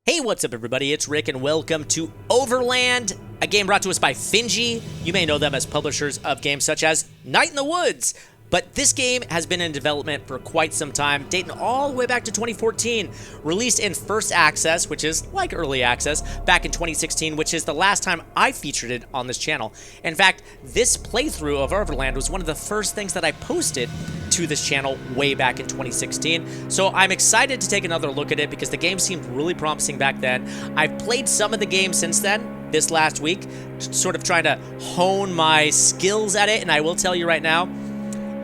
Hey, what's up everybody? It's Rick and welcome to Overland, a game brought to us by Finji. You may know them as publishers of games such as Night in the Woods. But this game has been in development for quite some time, dating all the way back to 2014. Released in First Access, which is like Early Access, back in 2016, which is the last time I featured it on this channel. In fact, this playthrough of Overland was one of the first things that I posted to this channel way back in 2016. So I'm excited to take another look at it because the game seemed really promising back then. I've played some of the game since then, this last week, sort of trying to hone my skills at it, and I will tell you right now,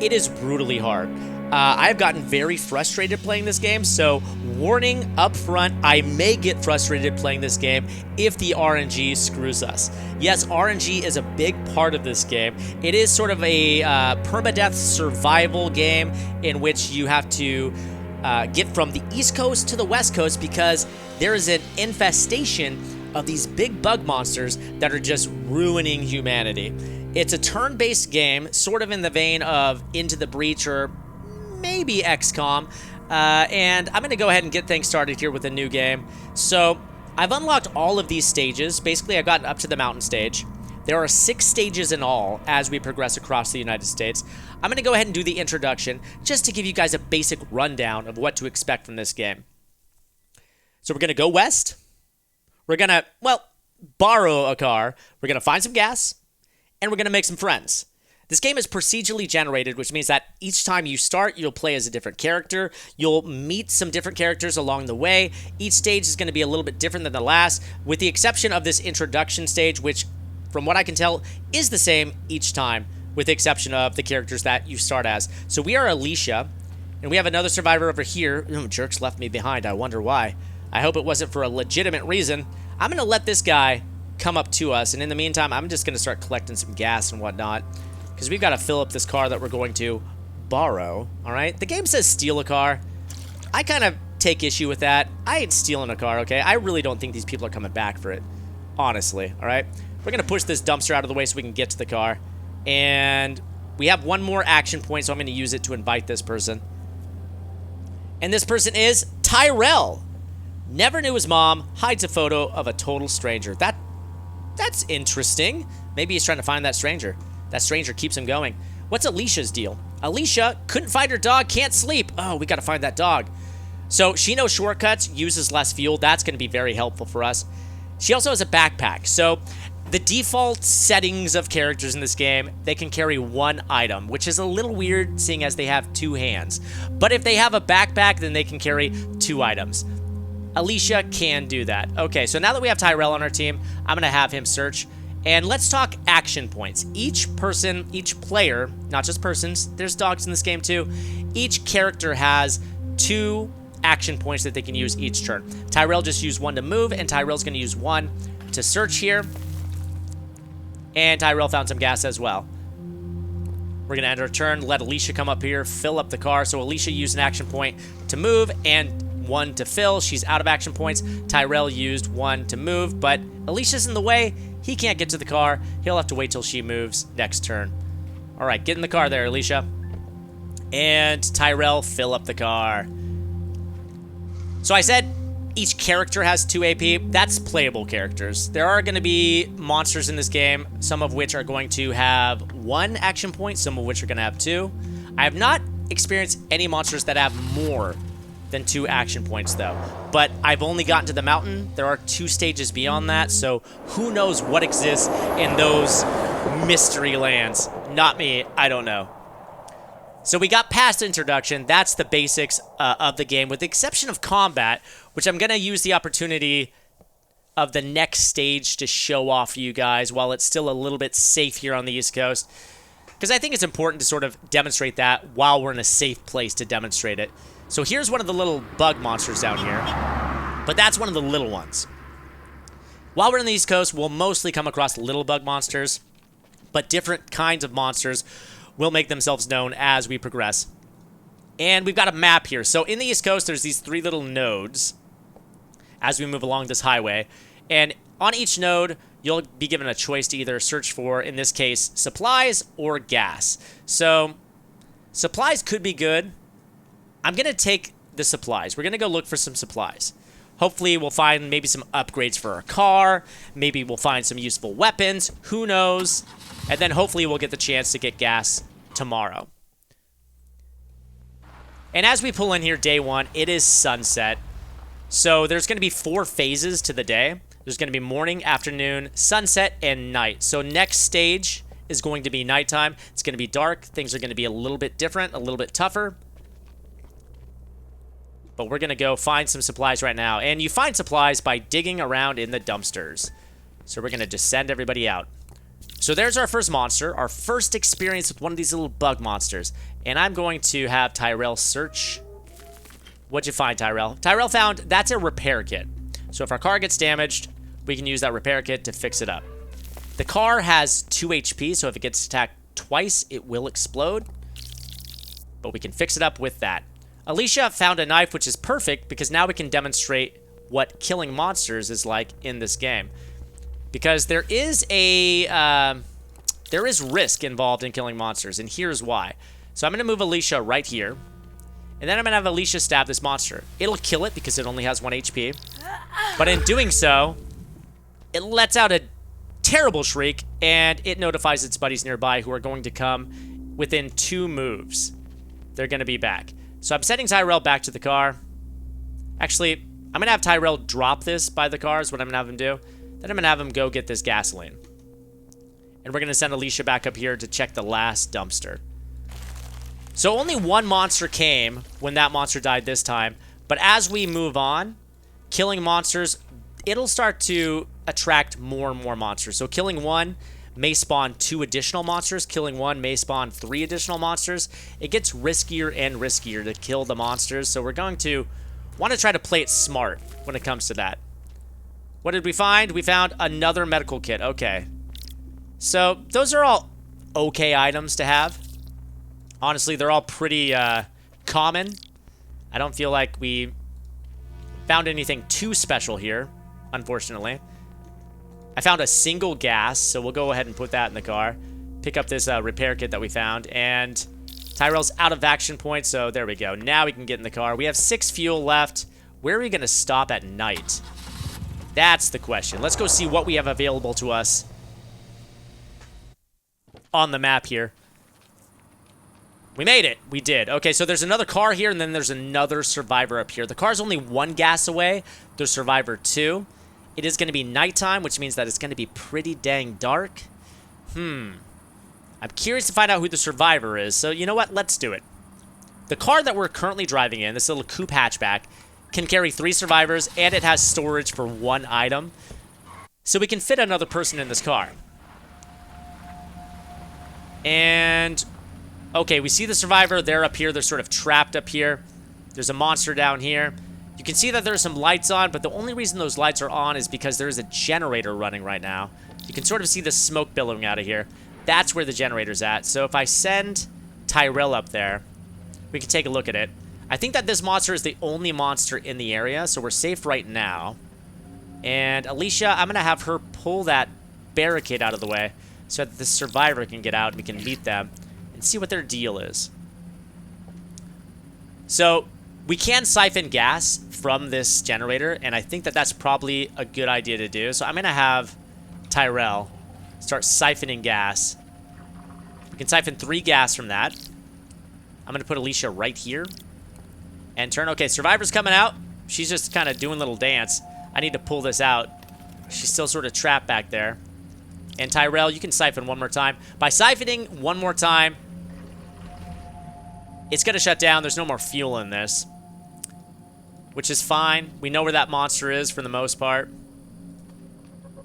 it is brutally hard. I've gotten very frustrated playing this game, so warning up front, I may get frustrated playing this game if the RNG screws us. Yes, RNG is a big part of this game. It is sort of a permadeath survival game in which you have to get from the East Coast to the West Coast because there is an infestation of these big bug monsters that are just ruining humanity. It's a turn-based game, sort of in the vein of Into the Breach or maybe XCOM, and I'm going to go ahead and get things started here with a new game. So I've unlocked all of these stages. Basically, I've gotten up to the mountain stage. There are 6 stages in all as we progress across the United States. I'm going to go ahead and do the introduction just to give you guys a basic rundown of what to expect from this game. So we're going to go west. We're going to, well, borrow a car. We're going to find some gas. And we're going to make some friends. This game is procedurally generated, which means that each time you start, you'll play as a different character. You'll meet some different characters along the way. Each stage is going to be a little bit different than the last, with the exception of this introduction stage, which, from what I can tell, is the same each time, with the exception of the characters that you start as. So we are Alicia, and we have another survivor over here. Jerks left me behind. I wonder why. I hope it wasn't for a legitimate reason. I'm going to let this guy come up to us, and in the meantime, I'm just going to start collecting some gas and whatnot, because we've got to fill up this car that we're going to borrow, all right? The game says steal a car. I kind of take issue with that. I ain't stealing a car, okay? I really don't think these people are coming back for it, honestly, all right? We're going to push this dumpster out of the way so we can get to the car, and we have one more action point, so I'm going to use it to invite this person. And this person is Tyrell. Never knew his mom, hides a photo of a total stranger. That's interesting. Maybe he's trying to find that stranger. That stranger keeps him going. What's Alicia's deal? Alicia couldn't find her dog, can't sleep. Oh, we got to find that dog. So she knows shortcuts, uses less fuel. That's going to be very helpful for us. She also has a backpack. So the default settings of characters in this game, they can carry one item, which is a little weird seeing as they have 2 hands. But if they have a backpack, then they can carry 2 items. Alicia can do that. Okay, so now that we have Tyrell on our team, I'm going to have him search. And let's talk action points. Each person, each player, not just persons, there's dogs in this game too, each character has 2 action points that they can use each turn. Tyrell just used 1 to move, and Tyrell's going to use 1 to search here. And Tyrell found some gas as well. We're going to end our turn, let Alicia come up here, fill up the car. So Alicia used an action point to move, and 1 to fill. She's out of action points. Tyrell used 1 to move, but Alicia's in the way. He can't get to the car. He'll have to wait till she moves next turn. All right, get in the car there, Alicia. And Tyrell, fill up the car. So I said each character has 2 AP. That's playable characters. There are going to be monsters in this game, some of which are going to have 1 action point, some of which are going to have 2. I have not experienced any monsters that have more than 2 action points though. But I've only gotten to the mountain. There are 2 stages beyond that, so who knows what exists in those mystery lands. Not me, I don't know. So we got past introduction. That's the basics of the game, with the exception of combat, which I'm gonna use the opportunity of the next stage to show off for you guys while it's still a little bit safe here on the East Coast. Because I think it's important to sort of demonstrate that while we're in a safe place to demonstrate it. So here's one of the little bug monsters down here, but that's one of the little ones. While we're in the East Coast, we'll mostly come across little bug monsters, but different kinds of monsters will make themselves known as we progress. And we've got a map here. So in the East Coast, there's these 3 little nodes as we move along this highway. And on each node, you'll be given a choice to either search for, in this case, supplies or gas. So supplies could be good. I'm going to take the supplies. We're going to go look for some supplies. Hopefully we'll find maybe some upgrades for our car. Maybe we'll find some useful weapons. Who knows? And then hopefully we'll get the chance to get gas tomorrow. And as we pull in here, day one, it is sunset. So there's going to be 4 phases to the day. There's going to be morning, afternoon, sunset, and night. So next stage is going to be nighttime. It's going to be dark. Things are going to be a little bit different, a little bit tougher. But we're going to go find some supplies right now. And you find supplies by digging around in the dumpsters. So we're going to just send everybody out. So there's our first monster, our first experience with one of these little bug monsters. And I'm going to have Tyrell search. What'd you find, Tyrell? Tyrell found that's a repair kit. So if our car gets damaged, we can use that repair kit to fix it up. The car has 2 HP, so if it gets attacked twice, it will explode. But we can fix it up with that. Alicia found a knife, which is perfect because now we can demonstrate what killing monsters is like in this game. Because there is risk involved in killing monsters, and here's why. So I'm going to move Alicia right here, and then I'm going to have Alicia stab this monster. It'll kill it because it only has 1 HP, but in doing so, it lets out a terrible shriek, and it notifies its buddies nearby who are going to come within 2 moves. They're going to be back. So I'm sending Tyrell back to the car. Actually, I'm going to have Tyrell drop this by the car is what I'm going to have him do. Then I'm going to have him go get this gasoline. And we're going to send Alicia back up here to check the last dumpster. So only 1 monster came when that monster died this time. But as we move on, killing monsters, it'll start to attract more and more monsters. So killing 1 may spawn 2 additional monsters. Killing 1 may spawn 3 additional monsters. It gets riskier and riskier to kill the monsters. So we're going to want to try to play it smart when it comes to that. What did we find? We found another medical kit. Okay. So those are all okay items to have. Honestly, they're all pretty common. I don't feel like we found anything too special here, unfortunately. I found a single gas, so we'll go ahead and put that in the car. Pick up this repair kit that we found, and Tyrell's out of action point, so there we go. Now we can get in the car. We have 6 fuel left. Where are we going to stop at night? That's the question. Let's go see what we have available to us on the map here. We made it. We did. Okay, so there's another car here, and then there's another survivor up here. The car's only 1 gas away. There's survivor 2. It is going to be nighttime, which means that it's going to be pretty dang dark. I'm curious to find out who the survivor is. So, you know what? Let's do it. The car that we're currently driving in, this little coupe hatchback, can carry 3 survivors, and it has storage for 1 item. So we can fit another person in this car. And, okay, we see the survivor. They're up here. They're sort of trapped up here. There's a monster down here. You can see that there's some lights on, but the only reason those lights are on is because there is a generator running right now. You can sort of see the smoke billowing out of here. That's where the generator's at. So if I send Tyrell up there, we can take a look at it. I think that this monster is the only monster in the area, so we're safe right now. And Alicia, I'm going to have her pull that barricade out of the way so that the survivor can get out and we can meet them and see what their deal is. So we can siphon gas from this generator, and I think that that's probably a good idea to do. So I'm going to have Tyrell start siphoning gas. We can siphon 3 gas from that. I'm going to put Alicia right here. And turn. Okay, survivor's coming out. She's just kind of doing a little dance. I need to pull this out. She's still sort of trapped back there. And Tyrell, you can siphon 1 more time. By siphoning 1 more time, it's going to shut down. There's no more fuel in this, which is fine. We know where that monster is for the most part.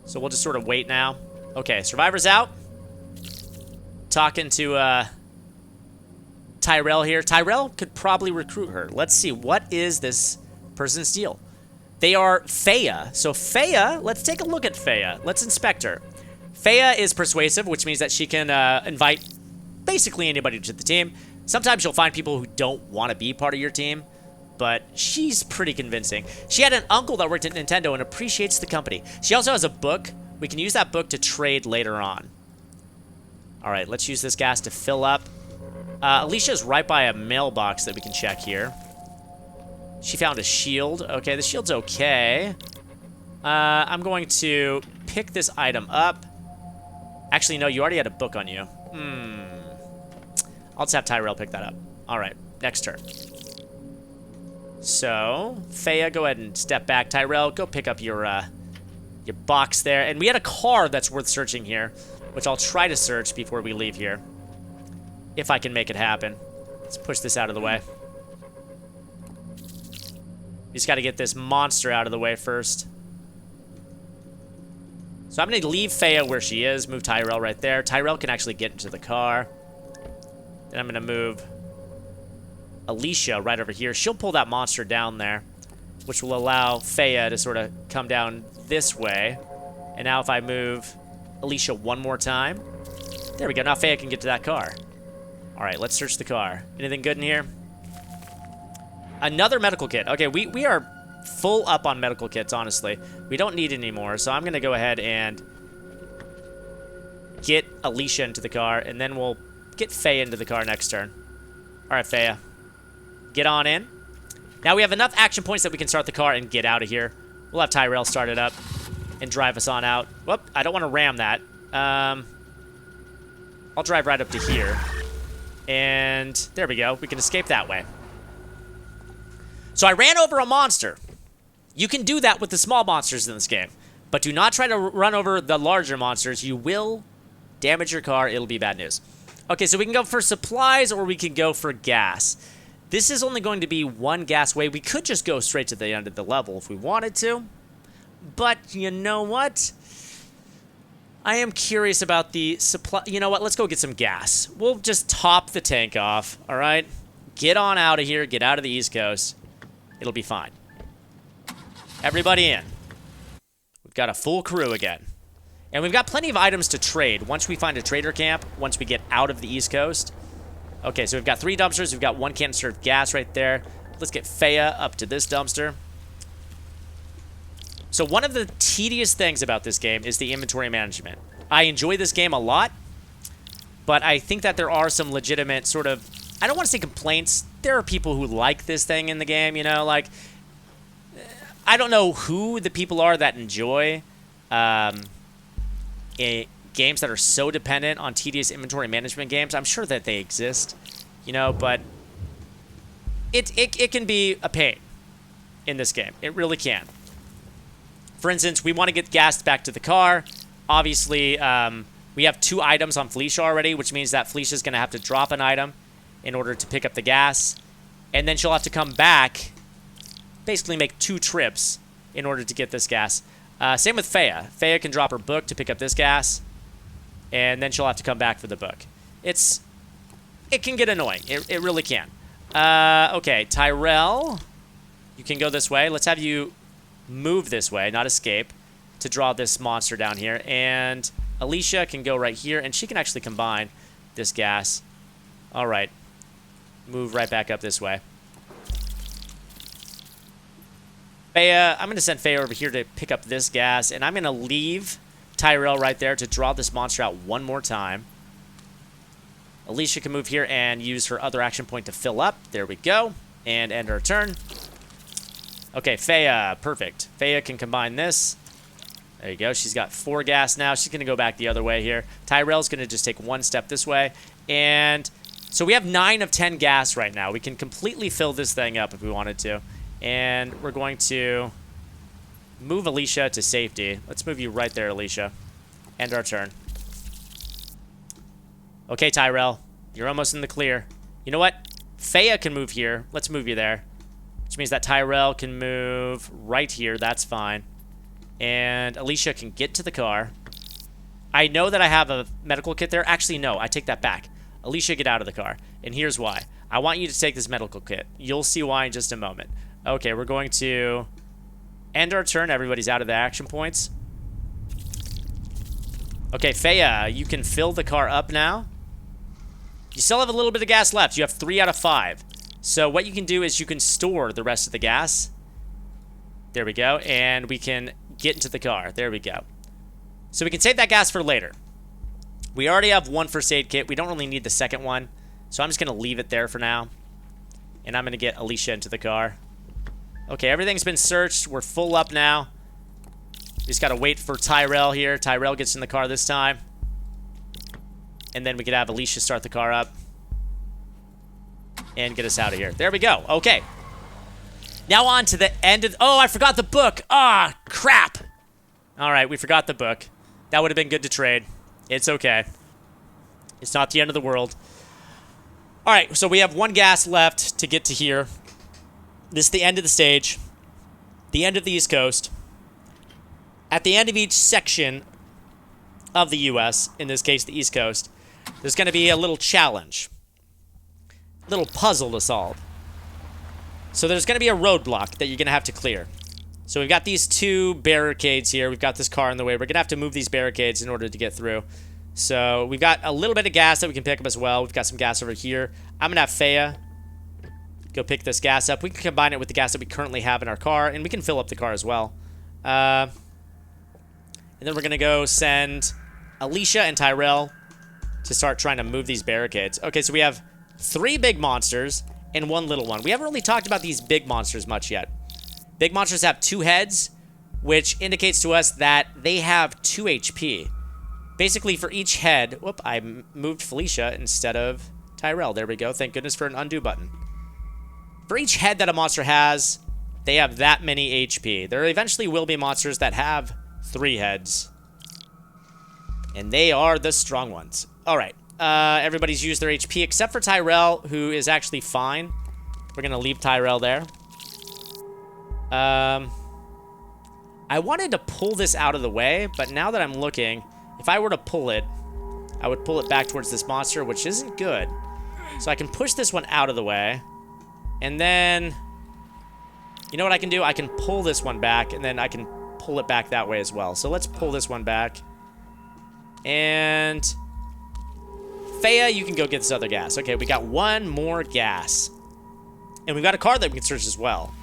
So we'll just sort of wait now. Okay, survivor's out. Talking to Tyrell here. Tyrell could probably recruit her. Let's see. What is this person's deal? They are Faya. So Faya, let's take a look at Faya. Let's inspect her. Faya is persuasive, which means that she can invite basically anybody to the team. Sometimes you'll find people who don't want to be part of your team, but she's pretty convincing. She had an uncle that worked at Nintendo and appreciates the company. She also has a book. We can use that book to trade later on. All right, let's use this gas to fill up. Alicia's right by a mailbox that we can check here. She found a shield. Okay, the shield's okay. I'm going to pick this item up. Actually, no, you already had a book on you. I'll just have Tyrell pick that up. All right, next turn. So, Faya, go ahead and step back. Tyrell, go pick up your box there. And we had a car that's worth searching here, which I'll try to search before we leave here, if I can make it happen. Let's push this out of the way. We just got to get this monster out of the way first. So I'm going to leave Faya where she is, move Tyrell right there. Tyrell can actually get into the car. Then I'm going to move Alicia right over here. She'll pull that monster down there, which will allow Faya to sort of come down this way. And now if I move Alicia one more time. There we go. Now Faya can get to that car. All right, let's search the car. Anything good in here? Another medical kit. Okay, we are full up on medical kits, honestly. We don't need any more, so I'm going to go ahead and get Alicia into the car, and then we'll get Faya into the car next turn. All right, Faya. Get on in. Now we have enough action points that we can start the car and get out of here. We'll have Tyrell start it up and drive us on out. Whoop, I don't want to ram that. I'll drive right up to here. And there we go. We can escape that way. So I ran over a monster. You can do that with the small monsters in this game. But do not try to run over the larger monsters. You will damage your car. It'll be bad news. Okay, so we can go for supplies or we can go for gas. This is only going to be one gas way. We could just go straight to the end of the level if we wanted to. But you know what? I am curious about the supply. You know what? Let's go get some gas. We'll just top the tank off, all right? Get on out of here. Get out of the East Coast. It'll be fine. Everybody in. We've got a full crew again. And we've got plenty of items to trade once we find a trader camp, once we get out of the East Coast. Okay, so we've got 3 dumpsters. We've got 1 canister of gas right there. Let's get Faya up to this dumpster. So one of the tedious things about this game is the inventory management. I enjoy this game a lot, but I think that there are some legitimate sort of, I don't want to say complaints. There are people who like this thing in the game, you know, like, I don't know who the people are that enjoy games that are so dependent on tedious inventory management games. I'm sure that they exist, you know, but it can be a pain in this game. It really can. For instance, we want to get gas back to the car. Obviously, we have 2 items on Felicia already, which means that Felicia's going to have to drop an item in order to pick up the gas. And then she'll have to come back, basically make 2 trips in order to get this gas. Same with Faya. Faya can drop her book to pick up this gas, and then she'll have to come back for the book. It can get annoying. It really can. Okay, Tyrell, you can go this way. Let's have you move this way, not escape, to draw this monster down here. And Alicia can go right here, and she can actually combine this gas. All right. Move right back up this way. Faya, I'm going to send Faya over here to pick up this gas, and I'm going to leave Tyrell right there to draw this monster out one more time. Alicia can move here and use her other action point to fill up. There we go. And end her turn. Okay, Faya, perfect. Faya can combine this. There you go. She's got 4 gas now. She's going to go back the other way here. Tyrell's going to just take 1 step this way. And so we have 9 of 10 gas right now. We can completely fill this thing up if we wanted to. And we're going to move Alicia to safety. Let's move you right there, Alicia. End our turn. Okay, Tyrell. You're almost in the clear. You know what? Faya can move here. Let's move you there. Which means that Tyrell can move right here. That's fine. And Alicia can get to the car. I know that I have a medical kit there. Actually, no. I take that back. Alicia, get out of the car. And here's why. I want you to take this medical kit. You'll see why in just a moment. Okay, we're going to end our turn. Everybody's out of the action points. Okay, Faya, you can fill the car up now. You still have a little bit of gas left. You have 3 out of 5. So what you can do is you can store the rest of the gas. There we go. And we can get into the car. There we go. So we can save that gas for later. We already have 1 first aid kit. We don't really need the second one. So I'm just going to leave it there for now. And I'm going to get Alicia into the car. Okay, everything's been searched. We're full up now. We just gotta wait for Tyrell here. Tyrell gets in the car this time. And then we could have Alicia start the car up. And get us out of here. There we go. Okay. Now on to the end of... Oh, I forgot the book. Ah, crap. All right, we forgot the book. That would have been good to trade. It's okay. It's not the end of the world. All right, so we have one gas left to get to here. This is the end of the stage. The end of the East Coast. At the end of each section of the U.S., in this case, the East Coast, there's going to be a little challenge. A little puzzle to solve. So there's going to be a roadblock that you're going to have to clear. So we've got these two barricades here. We've got this car in the way. We're going to have to move these barricades in order to get through. So we've got a little bit of gas that we can pick up as well. We've got some gas over here. I'm going to have Faya go pick this gas up. We can combine it with the gas that we currently have in our car, and we can fill up the car as well. And then we're going to go send Alicia and Tyrell to start trying to move these barricades. Okay, so we have 3 big monsters and 1 little one. We haven't really talked about these big monsters much yet. Big monsters have 2 heads, which indicates to us that they have 2 HP. Basically, for each head... Whoop, I moved Felicia instead of Tyrell. There we go. Thank goodness for an undo button. For each head that a monster has, they have that many HP. There eventually will be monsters that have 3 heads. And they are the strong ones. All right. Everybody's used their HP except for Tyrell, who is actually fine. We're going to leave Tyrell there. I wanted to pull this out of the way, but now that I'm looking, if I were to pull it, I would pull it back towards this monster, which isn't good. So I can push this one out of the way. And then, you know what I can do? I can pull this one back, and then I can pull it back that way as well. So let's pull this one back. And Faya, you can go get this other gas. Okay, we got 1 more gas. And we've got a car that we can search as well.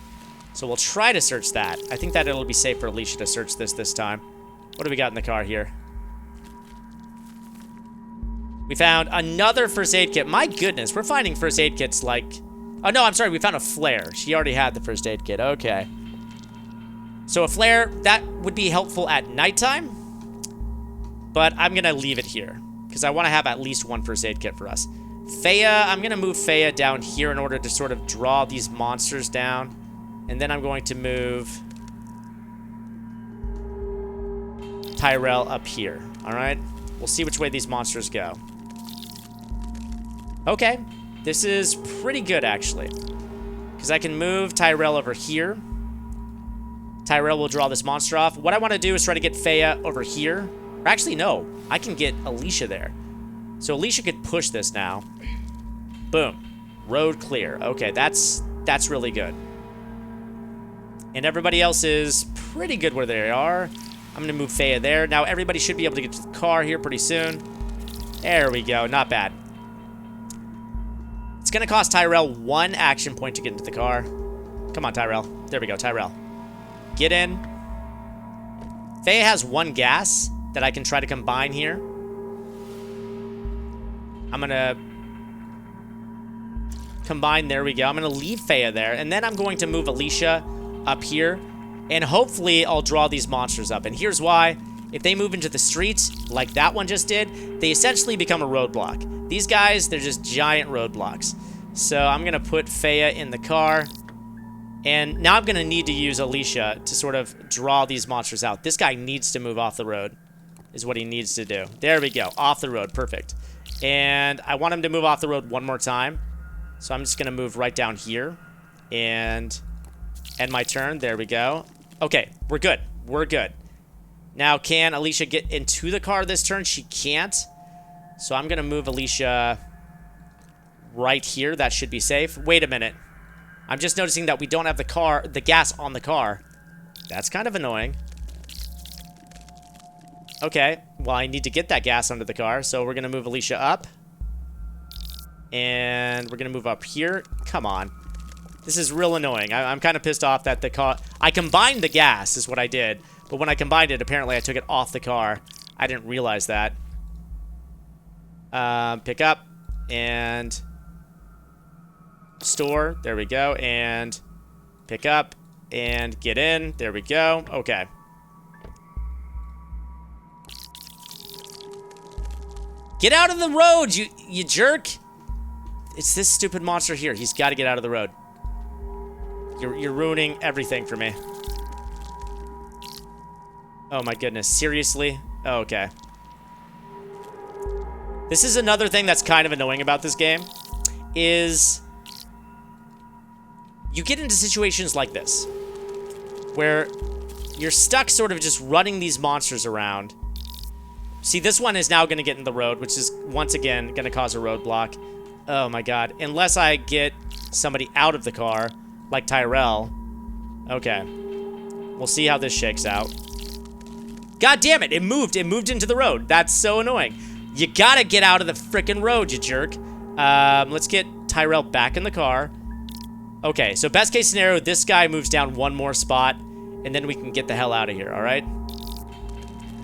So we'll try to search that. I think that it'll be safe for Alicia to search this time. What do we got in the car here? We found another first aid kit. My goodness, we're finding first aid kits like... Oh, no, I'm sorry. We found a flare. She already had the first aid kit. Okay. So a flare, that would be helpful at nighttime. But I'm going to leave it here, because I want to have at least 1 first aid kit for us. Faya, I'm going to move Faya down here in order to sort of draw these monsters down. And then I'm going to move Tyrell up here. All right? We'll see which way these monsters go. Okay. This is pretty good, actually. Because I can move Tyrell over here. Tyrell will draw this monster off. What I want to do is try to get Faya over here. Or actually, no. I can get Alicia there. So Alicia could push this now. Boom. Road clear. Okay, that's really good. And everybody else is pretty good where they are. I'm going to move Faya there. Now everybody should be able to get to the car here pretty soon. There we go. Not bad. It's going to cost Tyrell 1 action point to get into the car. Come on, Tyrell. There we go, Tyrell. Get in. Faya has 1 gas that I can try to combine here. I'm going to combine. There we go. I'm going to leave Faya there. And then I'm going to move Alicia up here. And hopefully I'll draw these monsters up. And here's why. If they move into the streets, like that one just did, they essentially become a roadblock. These guys, they're just giant roadblocks. So I'm going to put Faya in the car. And now I'm going to need to use Alicia to sort of draw these monsters out. This guy needs to move off the road, is what he needs to do. There we go. Off the road. Perfect. And I want him to move off the road 1 more time. So I'm just going to move right down here. And end my turn. There we go. Okay, we're good. We're good. Now, can Alicia get into the car this turn? She can't. So I'm going to move Alicia right here. That should be safe. Wait a minute. I'm just noticing that we don't have the gas on the car. That's kind of annoying. Okay, well, I need to get that gas under the car. So we're going to move Alicia up. And we're going to move up here. Come on. This is real annoying. I'm kind of pissed off that the car... I combined the gas, is what I did. But when I combined it, apparently I took it off the car. I didn't realize that. Pick up. And... store. There we go. And... pick up. And get in. There we go. Okay. Get out of the road, you jerk. It's this stupid monster here. He's got to get out of the road. You're ruining everything for me. Oh my goodness. Seriously? Oh, okay. This is another thing that's kind of annoying about this game, is you get into situations like this, where you're stuck sort of just running these monsters around. See, this one is now going to get in the road, which is, once again, going to cause a roadblock. Oh my god. Unless I get somebody out of the car, like Tyrell. Okay. We'll see how this shakes out. God damn it, it moved into the road. That's so annoying. You gotta get out of the frickin' road, you jerk. Let's get Tyrell back in the car. Okay, so best case scenario, this guy moves down one more spot, and then we can get the hell out of here, alright?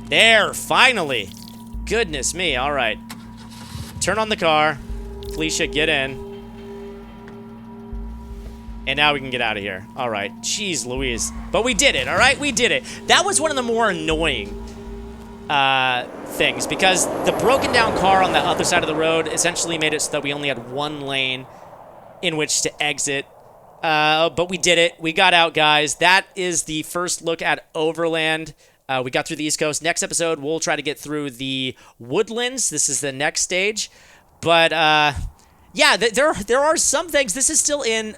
There, finally. Goodness me, alright. Turn on the car. Felicia, get in. And now we can get out of here. Alright, jeez Louise. But we did it, alright? We did it. That was one of the more annoying things, because the broken down car on the other side of the road essentially made it so that we only had one lane in which to exit. But we did it. We got out, guys. That is the first look at Overland. We got through the East Coast. Next episode, we'll try to get through the Woodlands. This is the next stage. But, yeah, there are some things. This is still in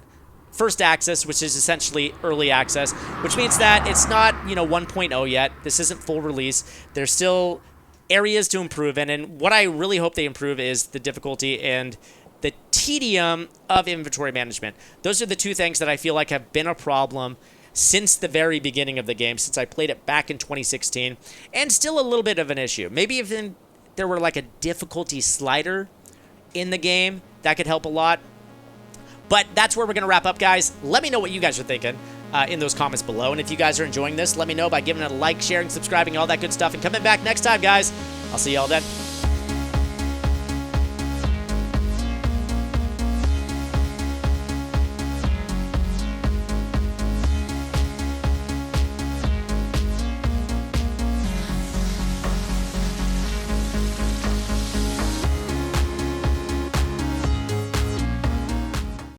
First Access, which is essentially early access, which means that it's not, 1.0 yet. This isn't full release. There's still areas to improve in, and what I really hope they improve is the difficulty and the tedium of inventory management. Those are the two things that I feel like have been a problem since the very beginning of the game, since I played it back in 2016, and still a little bit of an issue. Maybe if there were like a difficulty slider in the game, that could help a lot. But that's where we're going to wrap up, guys. Let me know what you guys are thinking in those comments below. And if you guys are enjoying this, let me know by giving it a like, sharing, subscribing, all that good stuff. And coming back next time, guys. I'll see y'all then.